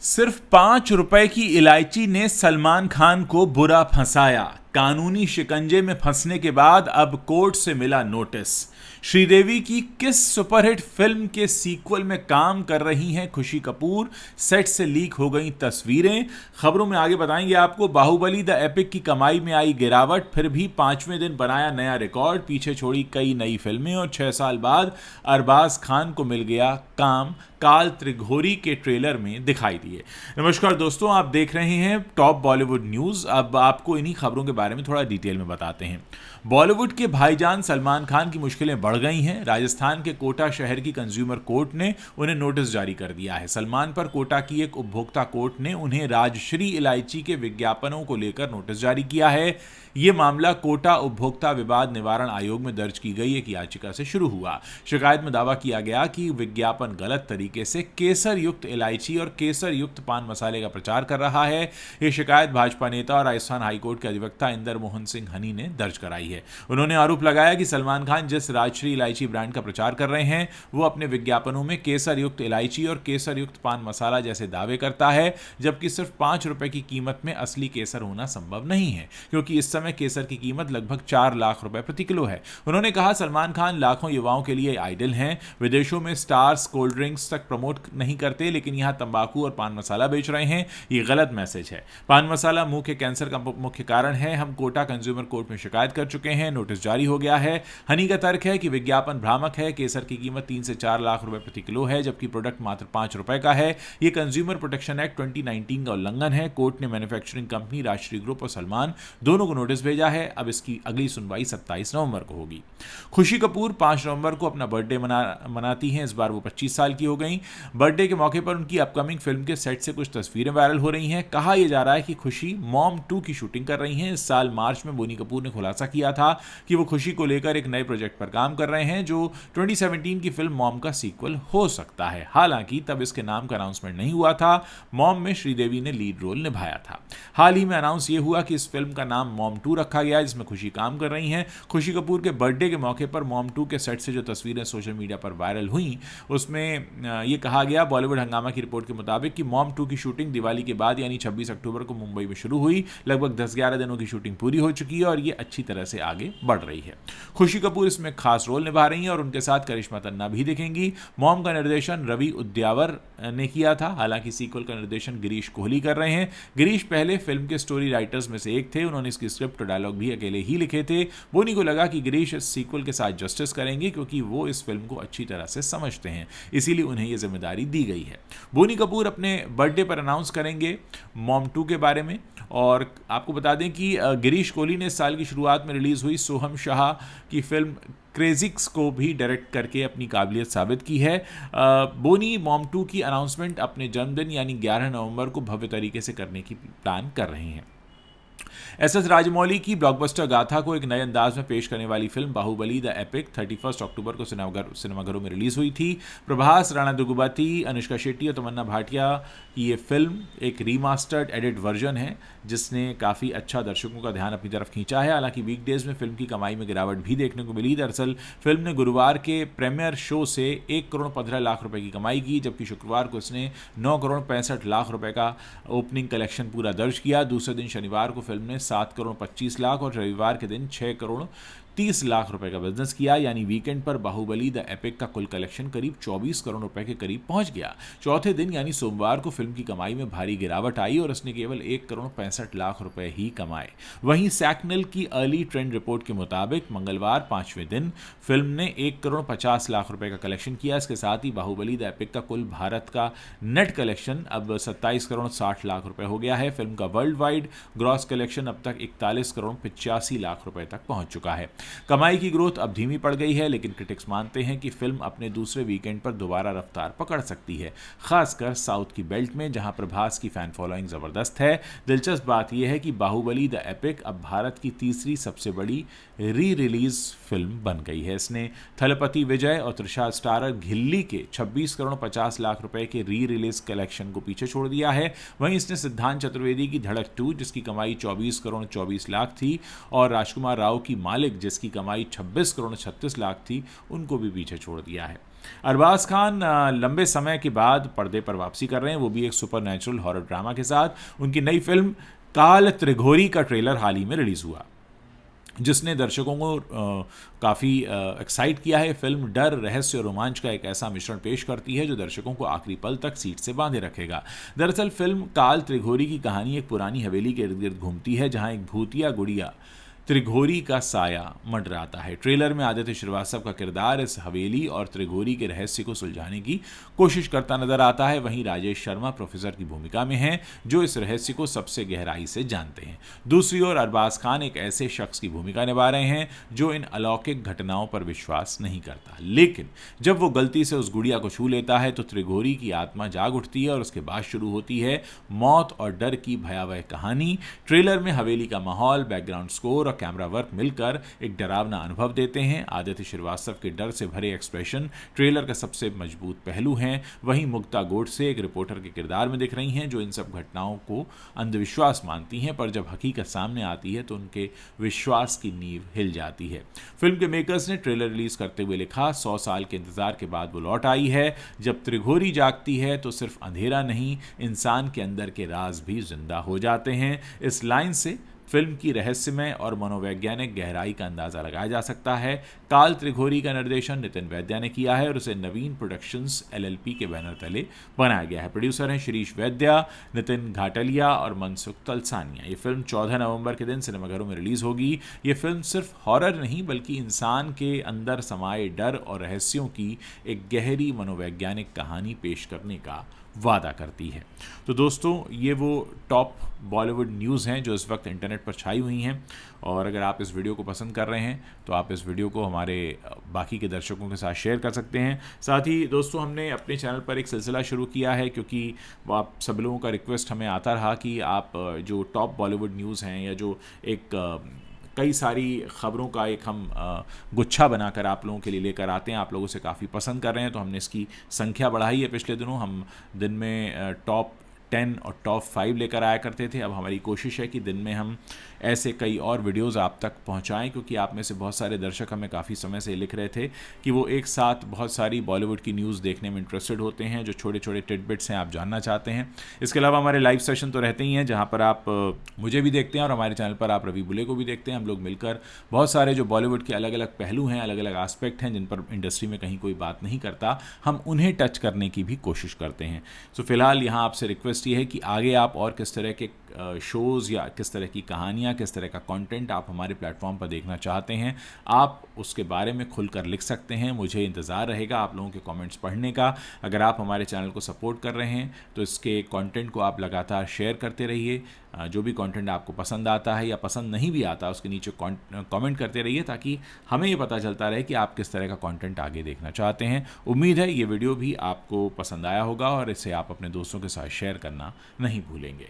सिर्फ 5 रुपए की इलायची ने सलमान खान को बुरा फंसाया। कानूनी शिकंजे में फंसने के बाद अब कोर्ट से मिला नोटिस। श्रीदेवी की किस सुपरहिट फिल्म के सीक्वल में काम कर रही हैं खुशी कपूर, सेट से लीक हो गई तस्वीरें। खबरों में आगे बताएंगे आपको। बाहुबली द एपिक की कमाई में आई गिरावट, फिर भी 5वें दिन बनाया नया रिकॉर्ड, पीछे छोड़ी कई नई फिल्में और 6 साल बाद अरबाज खान को मिल गया काम। काल त्रिघोरी के ट्रेलर में दिखाई दिए। नमस्कार दोस्तों, आप देख रहे हैं टॉप बॉलीवुड न्यूज। अब आपको इन्हीं खबरों के बारे में थोड़ा डिटेल में बताते हैं। बॉलीवुड के भाईजान सलमान खान की मुश्किलें बढ़ गई हैं। राजस्थान के कोटा शहर की कंज्यूमर कोर्ट ने उन्हें नोटिस जारी कर दिया है। सलमान पर कोटा की एक उपभोक्ता कोर्ट ने उन्हें राजश्री इलायची के विज्ञापनों को लेकर नोटिस जारी किया है। यह मामला कोटा उपभोक्ता विवाद निवारण आयोग में दर्ज की गई एक याचिका से शुरू हुआ। शिकायत में दावा किया गया कि विज्ञापन गलत तरीके से केसर युक्त इलायची और केसर युक्त पान मसाले का प्रचार कर रहा है। यह शिकायत भाजपा नेता और राजस्थान हाईकोर्ट के अधिवक्ता इंदर मोहन सिंह हनी ने दर्ज कराई है। उन्होंने आरोप लगाया कि सलमान खान जिस राजश्री इलायची ब्रांड का प्रचार कर रहे हैं वो अपने विज्ञापनों में केसर युक्त इलायची और केसर युक्त पान मसाला जैसे दावे करता है, जबकि सिर्फ 5 रुपए की कीमत में असली केसर होना संभव नहीं है, क्योंकि इस समय केसर की कीमत लगभग 4 लाख रुपए प्रति किलो है। उन्होंने कहा, सलमान खान लाखों युवाओं के लिए आइडल हैं। विदेशों में स्टार्स कोल्ड ड्रिंक्स तक प्रमोट नहीं करते, लेकिन यहां तंबाकू और पान मसाला बेच रहे हैं। ये गलत मैसेज है। पान मसाला मुंह के कैंसर का मुख्य कारण है। हम कोटा कंज्यूमर कोर्ट में शिकायत कर चुके हैं, नोटिस जारी हो गया है। हनी का तर्क है कि विज्ञापन भ्रामक है। केसर की कीमत 3 से 4 लाख रुपए प्रति किलो है, जबकि प्रोडक्ट मात्र 5 रुपए का है। यह कंज्यूमर प्रोटेक्शन एक्ट 2019 का उल्लंघन है। कोर्ट ने मैन्युफैक्चरिंग कंपनी राजश्री ग्रुप और सलमान दोनों को नोटिस भेजा है। अब इसकी अगली सुनवाई 27 नवंबर को होगी। खुशी कपूर 5 नवंबर को अपना बर्थडे मनाती हैं। इस बार वो 25 साल की हो गई। बर्थडे के मौके पर उनकी अपकमिंग फिल्म के सेट से कुछ तस्वीरें वायरल हो रही हैं। कहा यह जा रहा है कि खुशी मॉम 2 की शूटिंग कर रही हैं। इस साल मार्च में बोनी कपूर ने खुलासा किया था कि वो खुशी को लेकर एक नए प्रोजेक्ट पर काम कर रहे हैं, जो 2017 की फिल्म मॉम का सीक्वल हो सकता है। हालांकि तब इसके नाम का अनाउंसमेंट नहीं हुआ था। मॉम में श्रीदेवी ने लीड रोल निभाया था। हाल ही में अनाउंस ये हुआ कि इस फिल्म का नाम मॉम 2 रखा गया, जिसमें खुशी काम कर रही हैं। खुशी कपूर के बर्थडे के मौके पर मॉम 2 के सेट से जो तस्वीरें सोशल मीडिया पर वायरल हुई, उसमें यह कहा गया, बॉलीवुड हंगामा की रिपोर्ट के मुताबिक कि मॉम 2 की शूटिंग दिवाली के बाद यानी 26 अक्टूबर को मुंबई में शुरू हुई। लगभग 10-11 दिनों की शूटिंग पूरी हो चुकी है और ये अच्छी तरह से आगे बढ़ रही है। खुशी कपूर इसमें खास रोल निभा रही हैं और उनके साथ करिश्मा तन्ना भी दिखेंगी। मॉम का निर्देशन रवि उद्यावर ने किया था। हालांकि सीक्वल का निर्देशन गिरीश कोहली कर रहे हैं। गिरीश पहले फिल्म के स्टोरी राइटर्स में से एक थे। उन्होंने इसकी स्क्रिप्ट और डायलॉग भी अकेले ही लिखे थे। बोनी को लगा कि गिरीश इस सीक्वल के साथ जस्टिस करेंगे, क्योंकि वो इस फिल्म को अच्छी तरह से समझते हैं, इसीलिए उन्हें यह जिम्मेदारी दी गई है। बोनी कपूर अपने बर्थडे पर अनाउंस करेंगे मॉम 2 के बारे में। और आपको बता दें कि गिरीश कोहली ने इस साल की शुरुआत में रिलीज हुई सोहम शाह की फिल्म क्रेजिक्स को भी डायरेक्ट करके अपनी काबिलियत साबित की है। बोनी मॉम 2 की अनाउंसमेंट अपने जन्मदिन यानी 11 नवंबर को भव्य तरीके से करने की प्लान कर रही हैं। एस राजमौली की ब्लॉकबस्टर गाथा को एक नए अंदाज में पेश करने वाली फिल्म बाहुबली द एपिक 31 अक्टूबर को सिनेमाघरों में रिलीज हुई थी। प्रभास, राणा दुगुबाती, अनुष्का शेट्टी और तमन्ना भाटिया की ये फिल्म एक रीमास्टर्ड एडिट वर्जन है, जिसने काफ़ी अच्छा दर्शकों का ध्यान अपनी तरफ खींचा है। हालांकि वीकडेज में फिल्म की कमाई में गिरावट भी देखने को मिली। दरअसल फिल्म ने गुरुवार के प्रीमियर शो से 1 करोड़ 15 लाख रुपए की कमाई की, जबकि शुक्रवार को इसने 9 करोड़ 65 लाख रुपए का ओपनिंग कलेक्शन पूरा दर्ज किया। दूसरे दिन शनिवार को फिल्म ने 7 करोड़ 25 लाख और रविवार के दिन 6 करोड़ 30 लाख रुपए का बिजनेस किया। यानी वीकेंड पर बाहुबली द एपिक का कुल कलेक्शन करीब 24 करोड़ रुपए के करीब पहुंच गया। चौथे दिन यानी सोमवार को फिल्म की कमाई में भारी गिरावट आई और इसने केवल 1 करोड़ 65 लाख रुपए ही कमाए। वहीं सैकनल की अर्ली ट्रेंड रिपोर्ट के मुताबिक मंगलवार 5वें दिन फिल्म ने 1 करोड़ 50 लाख रुपए का कलेक्शन किया। इसके साथ ही बाहुबली द एपिक का कुल भारत का नेट कलेक्शन अब 27 करोड़ 60 लाख रुपए हो गया है। फिल्म का वर्ल्ड वाइड ग्रॉस कलेक्शन अब तक 41 करोड़ 85 लाख रुपए तक पहुंच चुका है। कमाई की ग्रोथ अब धीमी पड़ गई है, लेकिन क्रिटिक्स मानते हैं कि फिल्म अपने दूसरे वीकेंड पर दोबारा रफ्तार पकड़ सकती है, खासकर साउथ की बेल्ट में, जहां प्रभास की फैन फॉलोइंग जबरदस्त है। दिलचस्प बात यह है कि बाहुबली द एपिक अब भारत की तीसरी सबसे बड़ी री रिलीज फिल्म बन गई है। इसने थलपति विजय और त्रिशा स्टारर घिल्ली के 26 करोड़ 50 लाख रुपए के री रिलीज कलेक्शन को पीछे छोड़ दिया है। वहीं इसने सिद्धांत चतुर्वेदी की धड़क 2, जिसकी कमाई 24 करोड़ 24 लाख थी, और राजकुमार राव की मालिक, जिसकी कमाई 26 करोड़ 36 लाख थी, उनको भी पीछे छोड़ दिया है। अरबाज खान लंबे समय के बाद पर्दे पर वापसी कर रहे हैं, वो भी एक सुपर नेचुरल हॉरर ड्रामा के साथ। उनकी नई फिल्म काल त्रिघोरी का ट्रेलर हाल ही में रिलीज़ हुआ, जिसने दर्शकों को काफ़ी एक्साइट किया है। फिल्म डर, रहस्य और रोमांच का एक ऐसा मिश्रण पेश करती है जो दर्शकों को आखिरी पल तक सीट से बांधे रखेगा। दरअसल फिल्म काल त्रिघोरी की कहानी एक पुरानी हवेली के इर्द गिर्द घूमती है, जहां एक भूतिया गुड़िया त्रिघोरी का साया मंडराता है। ट्रेलर में आदित्य श्रीवास्तव का किरदार इस हवेली और त्रिघोरी के रहस्य को सुलझाने की कोशिश करता नजर आता है। वहीं राजेश शर्मा प्रोफेसर की भूमिका में हैं, जो इस रहस्य को सबसे गहराई से जानते हैं। दूसरी ओर अरबाज खान एक ऐसे शख्स की भूमिका निभा रहे हैं जो इन अलौकिक घटनाओं पर विश्वास नहीं करता, लेकिन जब वो गलती से उस गुड़िया को छू लेता है तो त्रिघोरी की आत्मा जाग उठती है और उसके बाद शुरू होती है मौत और डर की भयावह कहानी। ट्रेलर में हवेली का माहौल, बैकग्राउंड स्कोर और कैमरा वर्क मिलकर एक डरावना अनुभव देते हैं। आदित्य श्रीवास्तव के डर से भरे एक्सप्रेशन ट्रेलर का सबसे मजबूत पहलू हैं। वहीं मुक्ता गोडसे एक रिपोर्टर के किरदार में दिख रही हैं, जो इन सब घटनाओं को अंधविश्वास मानती हैं, पर जब हकीकत सामने आती है तो उनके विश्वास की नींव हिल जाती है। फिल्म के मेकर्स ने ट्रेलर रिलीज करते हुए लिखा, 100 साल के इंतजार के बाद वो लौट आई है। जब त्रिघोरी जागती है तो सिर्फ अंधेरा नहीं, इंसान के अंदर के राज भी जिंदा हो जाते हैं। इस लाइन से फिल्म की रहस्यमय और मनोवैज्ञानिक गहराई का अंदाजा लगाया जा सकता है। काल त्रिघोरी का निर्देशन नितिन वैद्या ने किया है और उसे नवीन प्रोडक्शंस LLP के बैनर तले बनाया गया है। प्रोड्यूसर हैं शिरीष वैद्या, नितिन घाटलिया और मनसुख तलसानिया। ये फिल्म 14 नवंबर के दिन सिनेमाघरों में रिलीज होगी। ये फिल्म सिर्फ हॉरर नहीं बल्कि इंसान के अंदर समाये डर और रहस्यों की एक गहरी मनोवैज्ञानिक कहानी पेश करने का वादा करती है। तो दोस्तों, ये वो टॉप बॉलीवुड न्यूज़ हैं जो इस वक्त इंटरनेट पर छाई हुई हैं, और अगर आप इस वीडियो को पसंद कर रहे हैं तो आप इस वीडियो को हमारे बाकी के दर्शकों के साथ शेयर कर सकते हैं। साथ ही दोस्तों, हमने अपने चैनल पर एक सिलसिला शुरू किया है, क्योंकि आप सब लोगों का रिक्वेस्ट हमें आता रहा कि आप जो टॉप बॉलीवुड न्यूज़ हैं या जो एक कई सारी खबरों का एक हम गुच्छा बनाकर आप लोगों के लिए लेकर आते हैं, आप लोगों से काफ़ी पसंद कर रहे हैं, तो हमने इसकी संख्या बढ़ाई है। पिछले दिनों हम दिन में टॉप 10 और टॉप 5 लेकर आया करते थे। अब हमारी कोशिश है कि दिन में हम ऐसे कई और वीडियोस आप तक पहुंचाएं, क्योंकि आप में से बहुत सारे दर्शक हमें काफ़ी समय से लिख रहे थे कि वो एक साथ बहुत सारी बॉलीवुड की न्यूज़ देखने में इंटरेस्टेड होते हैं, जो छोटे छोटे टिडबिट्स हैं आप जानना चाहते हैं। इसके अलावा हमारे लाइव सेशन तो रहते ही हैं, जहाँ पर आप मुझे भी देखते हैं और हमारे चैनल पर आप रवि बुले को भी देखते हैं। हम लोग मिलकर बहुत सारे जो बॉलीवुड के अलग अलग पहलू हैं, अलग अलग आस्पेक्ट हैं जिन पर इंडस्ट्री में कहीं कोई बात नहीं करता, हम उन्हें टच करने की भी कोशिश करते हैं। सो फिलहाल यहाँ आपसे रिक्वेस्ट ये है कि आगे आप और किस तरह के शोज़ या किस तरह की कहानियाँ, किस तरह का कंटेंट आप हमारे प्लेटफॉर्म पर देखना चाहते हैं, आप उसके बारे में खुलकर लिख सकते हैं। मुझे इंतज़ार रहेगा आप लोगों के कमेंट्स पढ़ने का। अगर आप हमारे चैनल को सपोर्ट कर रहे हैं तो इसके कंटेंट को आप लगातार शेयर करते रहिए। जो भी कंटेंट आपको पसंद आता है या पसंद नहीं भी आता, उसके नीचे कमेंट करते रहिए, ताकि हमें ये पता चलता रहे कि आप किस तरह का कंटेंट आगे देखना चाहते हैं। उम्मीद है ये वीडियो भी आपको पसंद आया होगा और इसे आप अपने दोस्तों के साथ शेयर करना नहीं भूलेंगे।